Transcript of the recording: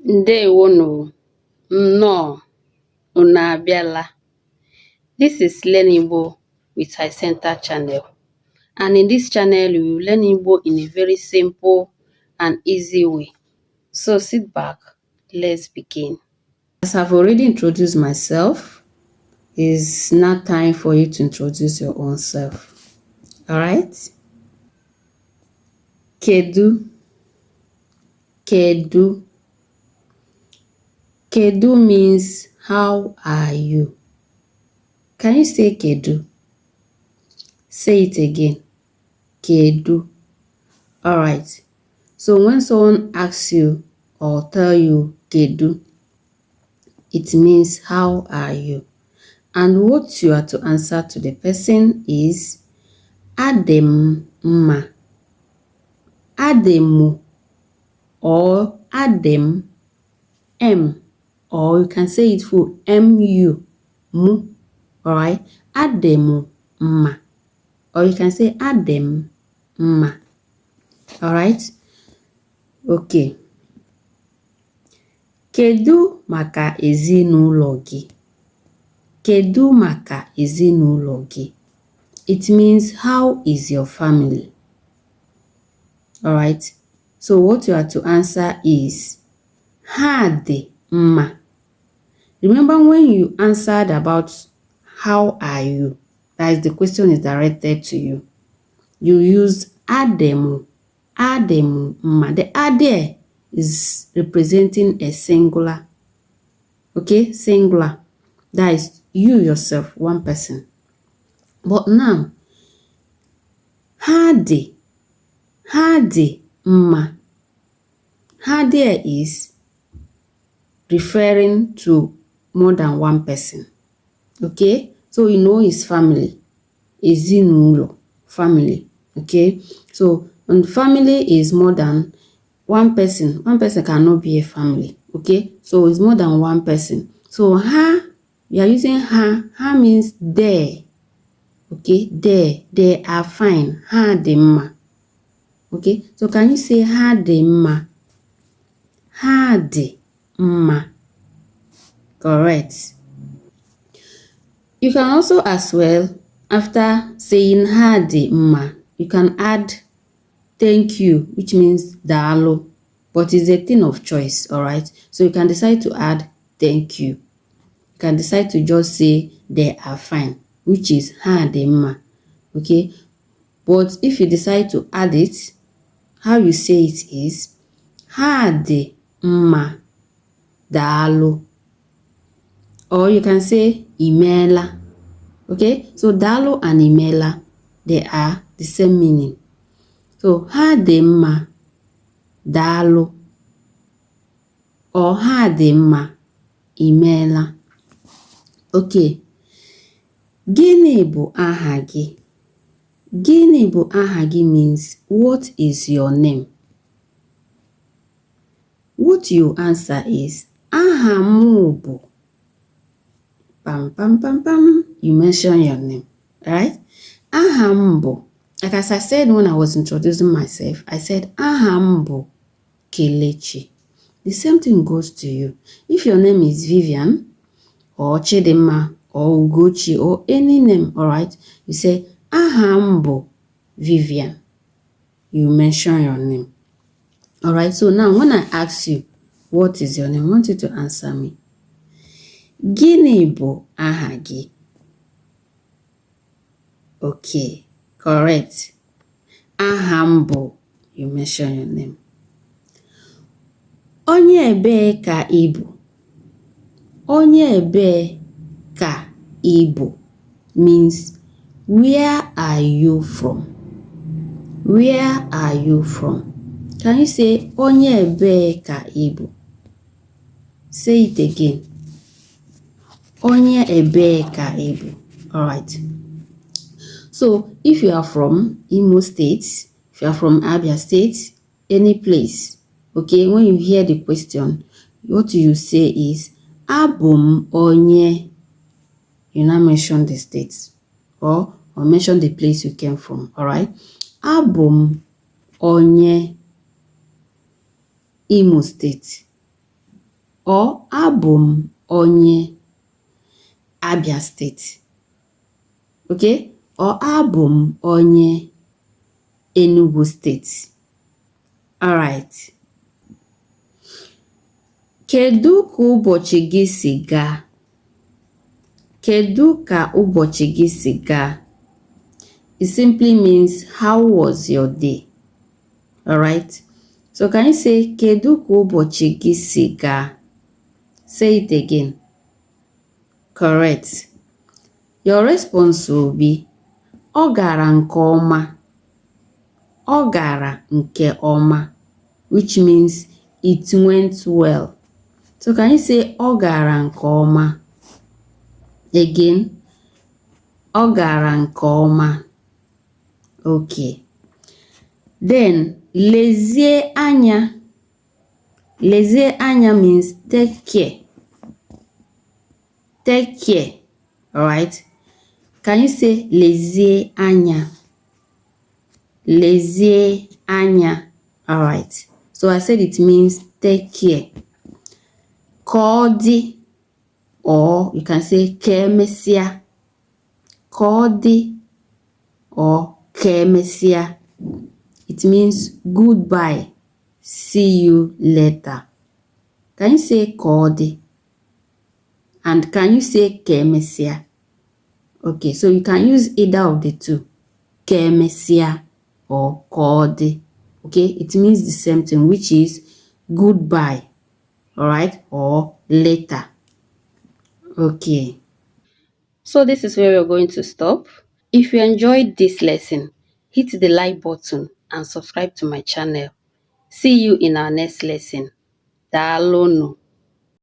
Ndewonu, nnọọ, unu abịala. This is Learn Igbo with iCenter channel. And in this channel, we will learn Igbo in a very simple and easy way. So sit back, let's begin. As I've already introduced myself, it's now time for you to introduce your own self. Alright? Kedu. Kedu. Kedu means how are you? Can you say Kedu? Say it again. Kedu. Alright. So when someone asks you or tell you Kedu, it means how are you? And what you are to answer to the person is Adem ma. Ademu or Adem M, or you can say it full M-U, mu. Alright? Ademu ma. Or you can say Adem ma. Alright? Okay. Kedu maka ezinụlọ gị? Kedu maka ezinụlọ gị? It means how is your family? Alright? So what you are to answer is ha dị mma. Remember when you answered about how are you? That is, the question is directed to you. You used ademu. Ademu mma. The ade is representing a singular. Okay? Singular. That is you yourself, one person. But now, ha dị mma. Ha there is referring to more than one person. Okay? So you know his family. Ezinụlọ, family. Okay? So when family is more than one person cannot be a family. Okay? So it's more than one person. So ha, we are using ha. Ha means there. Okay? There. They are fine. Ha dị mma. Okay? So can you say ha dị mma? Ha dị mma. Correct. You can also as well, after saying ha dị mma, you can add thank you, which means daalụ, but it's a thing of choice, alright? So you can decide to add thank you. You can decide to just say they are fine, which is ha dị mma, okay? But if you decide to add it, how you say it is ha dị mma daalụ. Or you can say imeela. Okay? So daalụ and imeela, they are the same meaning. So ha dị mma daalụ or ha dị mma imeela. Okay. Gịnị bụ aha gị? Gịnị bụ aha gị means what is your name? What you answer is aha m bụ. Pam, pam, pam, pam. You mention your name, right? Aha m bụ. Like as I said when I was introducing myself, I said aha m bụ Kelechi. The same thing goes to you. If your name is Vivian or Chidinma or Ugochi or any name, alright, you say aha m bụ Vivian. You mention your name. Alright, so now when I ask you, what is your name? I want you to answer me. Gịnị bụ aha gị? Okay, correct. Aha m bụ, you mention your name. Onye ebee ka ị bụ? Onye ebee ka ị bụ means where are you from? Where are you from? Can you say onye ebee ka ị bụ? Say it again. Onye ebee ka ị bụ. Alright. So if you are from Imo State, if you are from Abia State, any place, okay, when you hear the question, what you say is abum onye. You now mention the state or mention the place you came from. Alright. Abum onye Imo State. or abụ m onye Abia State. Okay? Or abụ m onye Enugu State. Alright. Kedu ka ụbọchị gị si gaa? Kedu ka ụbọchị gị si gaa? It simply means how was your day? Alright? So can you say kedu ka ụbọchị gị si gaa? Say it again. Correct. Your response will be ọ gara nke ọma. Ọ gara nke ọma, which means it went well. So can you say ọ gara nke ọma? Again, ọ gara nke ọma. Okay. Then, lezie anya. Lezie anya means take care. Take care. Alright? Can you say lezie anya? Lezie anya. Alright. So I said it means take care. Ka ọ dị, or you can say ka emesịa. Ka ọ dị or ka emesịa. It means goodbye. See you later. Can you say ka ọ dị? And can you say ka emesịa? Okay, so you can use either of the two. Ka emesịa or ka ọ dị. Okay, it means the same thing, which is goodbye. Alright, or later. Okay. So this is where we're going to stop. If you enjoyed this lesson, hit the like button and subscribe to my channel. See you in our next lesson. Daalụnụ.